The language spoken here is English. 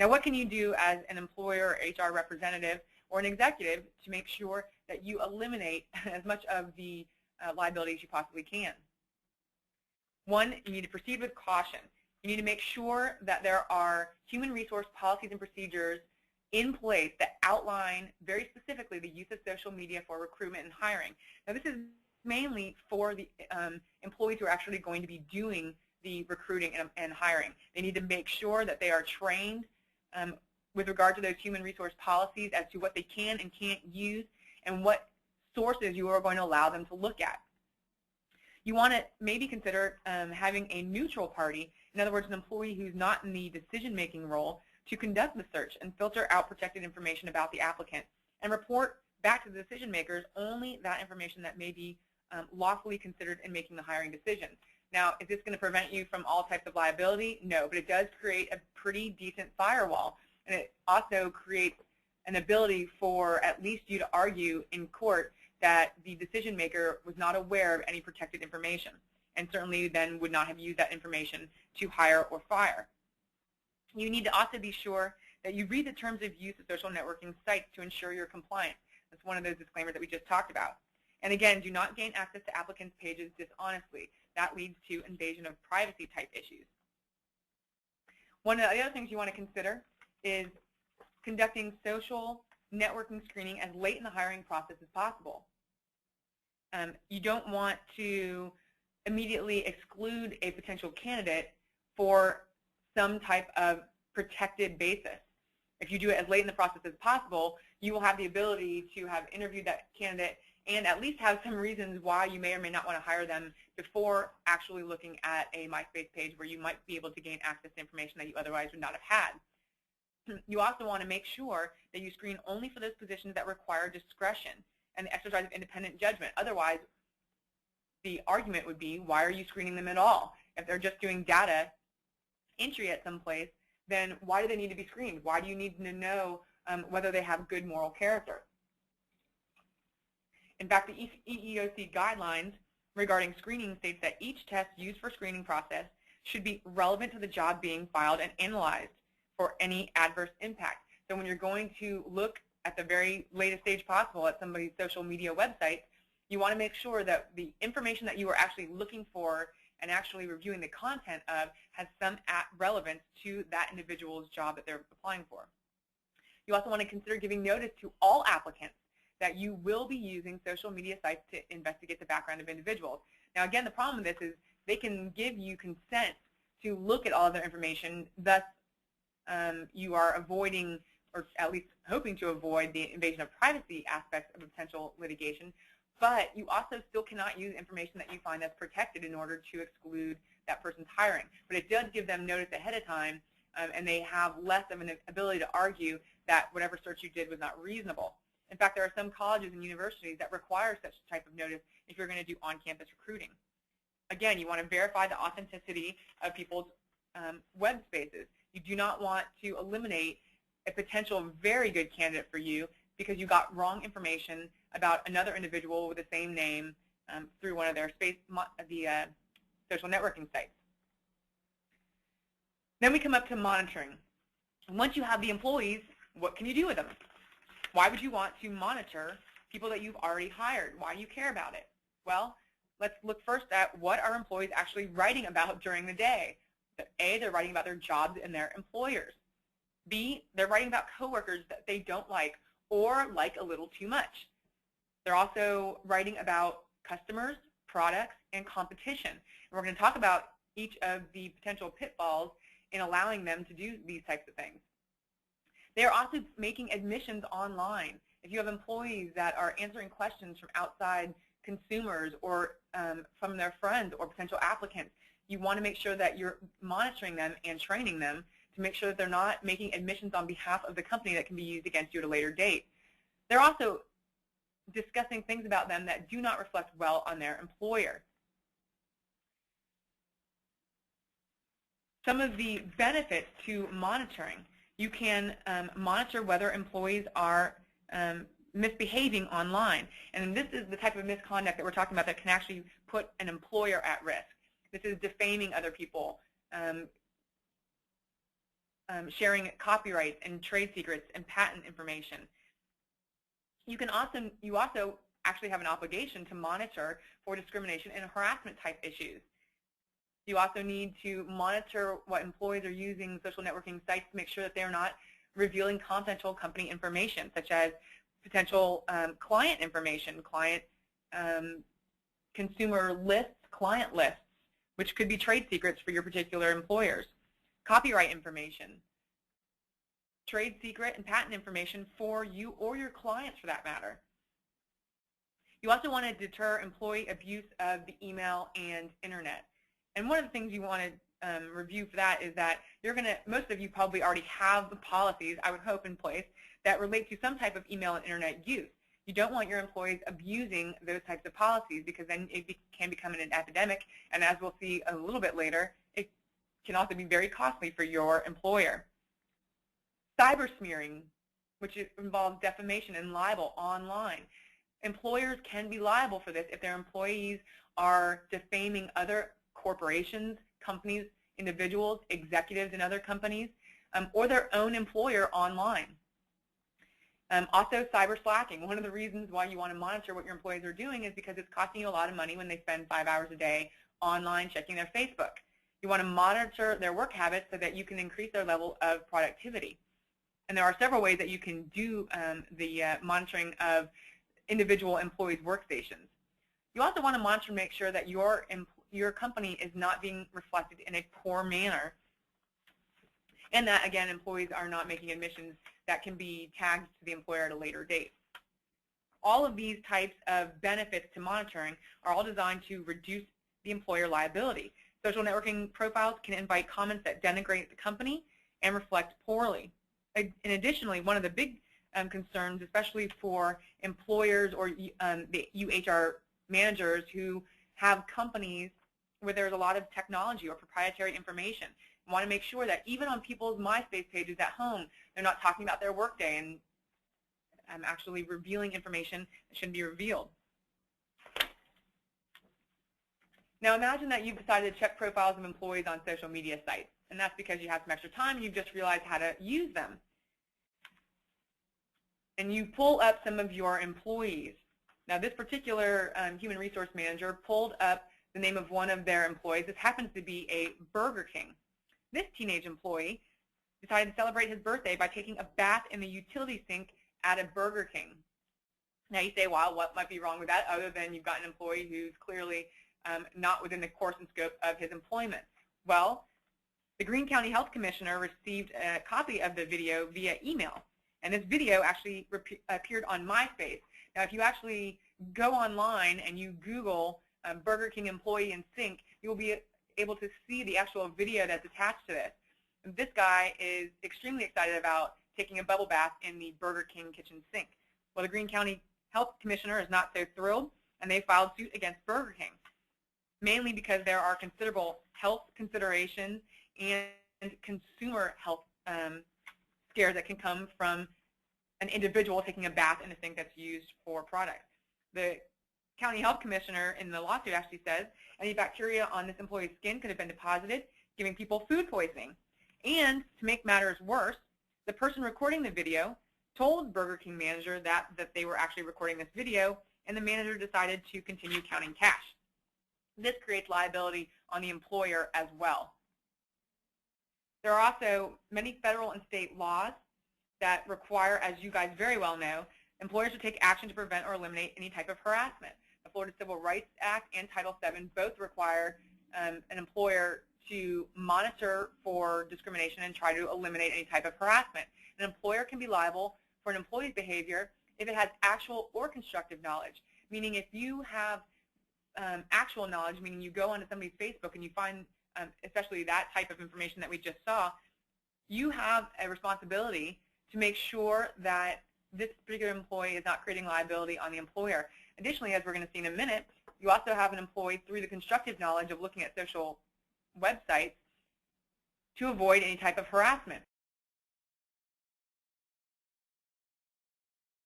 Now, what can you do as an employer, HR representative, or an executive to make sure that you eliminate as much of the liability as you possibly can? One, you need to proceed with caution. You need to make sure that there are human resource policies and procedures in place that outline very specifically the use of social media for recruitment and hiring. Now, this is mainly for the employees who are actually going to be doing the recruiting and hiring. They need to make sure that they are trained with regard to those human resource policies as to what they can and can't use and what sources you are going to allow them to look at. You want to maybe consider having a neutral party, in other words, an employee who's not in the decision-making role, to conduct the search and filter out protected information about the applicant and report back to the decision makers only that information that may be lawfully considered in making the hiring decision. Now, is this going to prevent you from all types of liability? No, but it does create a pretty decent firewall, and it also creates an ability for at least you to argue in court that the decision maker was not aware of any protected information and certainly then would not have used that information to hire or fire. You need to also be sure that you read the terms of use of social networking sites to ensure you're compliant. That's one of those disclaimers that we just talked about. And again, do not gain access to applicants' pages dishonestly. That leads to invasion of privacy type issues. One of the other things you want to consider is conducting social networking screening as late in the hiring process as possible. You don't want to immediately exclude a potential candidate for some type of protected basis. If you do it as late in the process as possible, you will have the ability to have interviewed that candidate and at least have some reasons why you may or may not want to hire them before actually looking at a MySpace page where you might be able to gain access to information that you otherwise would not have had. You also want to make sure that you screen only for those positions that require discretion and the exercise of independent judgment. Otherwise, the argument would be, why are you screening them at all? If they're just doing data entry at some place, then why do they need to be screened? Why do you need to know whether they have good moral character? In fact, the EEOC guidelines regarding screening states that each test used for screening process should be relevant to the job being filed and analyzed for any adverse impact. So when you're going to look at the very latest stage possible at somebody's social media website, you want to make sure that the information that you are actually looking for and actually reviewing the content of has some relevance to that individual's job that they're applying for. You also want to consider giving notice to all applicants that you will be using social media sites to investigate the background of individuals. Now, again, the problem with this is they can give you consent to look at all of their information, thus you are avoiding, or at least hoping to avoid, the invasion of privacy aspects of potential litigation, but you also still cannot use information that you find that's protected in order to exclude that person's hiring. But it does give them notice ahead of time, and they have less of an ability to argue that whatever search you did was not reasonable. In fact, there are some colleges and universities that require such type of notice if you're going to do on-campus recruiting. Again, you want to verify the authenticity of people's web spaces. You do not want to eliminate a potential very good candidate for you because you got wrong information about another individual with the same name through one of their social networking sites. Then we come up to monitoring. Once you have the employees, what can you do with them? Why would you want to monitor people that you've already hired? Why do you care about it? Well, let's look first at what are employees actually writing about during the day. A, they're writing about their jobs and their employers. B, they're writing about coworkers that they don't like or like a little too much. They're also writing about customers, products, and competition. And we're going to talk about each of the potential pitfalls in allowing them to do these types of things. They're also making admissions online. If you have employees that are answering questions from outside consumers or from their friends or potential applicants, you want to make sure that you're monitoring them and training them to make sure that they're not making admissions on behalf of the company that can be used against you at a later date. They're also discussing things about them that do not reflect well on their employer. Some of the benefits to monitoring: you can monitor whether employees are misbehaving online. And this is the type of misconduct that we're talking about that can actually put an employer at risk. This is defaming other people, sharing copyright and trade secrets and patent information. You also actually have an obligation to monitor for discrimination and harassment type issues. You also need to monitor what employees are using social networking sites to make sure that they're not revealing confidential company information, such as potential client information, client consumer lists, client lists, which could be trade secrets for your particular employers, copyright information, trade secret and patent information for you or your clients for that matter. You also want to deter employee abuse of the email and internet. And one of the things you want to review for that is that most of you probably already have the policies, I would hope, in place that relate to some type of email and internet use. You don't want your employees abusing those types of policies, because then it can become an epidemic, and as we'll see a little bit later, it can also be very costly for your employer. Cyber smearing, which involves defamation and libel online. Employers can be liable for this if their employees are defaming other corporations, companies, individuals, executives in other companies, or their own employer online. Also, cyber slacking. One of the reasons why you want to monitor what your employees are doing is because it's costing you a lot of money when they spend 5 hours a day online checking their Facebook. You want to monitor their work habits so that you can increase their level of productivity. And there are several ways that you can do the monitoring of individual employees' workstations. You also want to monitor and make sure that your company is not being reflected in a poor manner, and that, again, employees are not making admissions that can be tagged to the employer at a later date. All of these types of benefits to monitoring are all designed to reduce the employer liability. Social networking profiles can invite comments that denigrate the company and reflect poorly. And additionally, one of the big concerns, especially for employers or the UHR managers who have companies where there's a lot of technology or proprietary information, want to make sure that even on people's MySpace pages at home, they're not talking about their workday and actually revealing information that shouldn't be revealed. Now imagine that you've decided to check profiles of employees on social media sites, and that's because you have some extra time and you've just realized how to use them. And you pull up some of your employees. Now this particular human resource manager pulled up the name of one of their employees. This happens to be a Burger King. This teenage employee decided to celebrate his birthday by taking a bath in the utility sink at a Burger King. Now you say, well, what might be wrong with that other than you've got an employee who's clearly not within the course and scope of his employment? Well, the Greene County Health Commissioner received a copy of the video via email, and this video actually appeared on MySpace. Now if you actually go online and you Google Burger King employee in sink, you will be able to see the actual video that's attached to this. And this guy is extremely excited about taking a bubble bath in the Burger King kitchen sink. Well, the Greene County Health Commissioner is not so thrilled, and they filed suit against Burger King, mainly because there are considerable health considerations and consumer health scares that can come from an individual taking a bath in a sink that's used for products. The County Health Commissioner in the lawsuit actually says any bacteria on this employee's skin could have been deposited, giving people food poisoning. And to make matters worse, the person recording the video told Burger King manager that they were actually recording this video, and the manager decided to continue counting cash. This creates liability on the employer as well. There are also many federal and state laws that require, as you guys very well know, employers to take action to prevent or eliminate any type of harassment. The Florida Civil Rights Act and Title VII both require an employer to monitor for discrimination and try to eliminate any type of harassment. An employer can be liable for an employee's behavior if it has actual or constructive knowledge, meaning if you have actual knowledge, meaning you go onto somebody's Facebook and you find especially that type of information that we just saw, you have a responsibility to make sure that this particular employee is not creating liability on the employer. Additionally, as we're going to see in a minute, you also have an employee through the constructive knowledge of looking at social websites to avoid any type of harassment.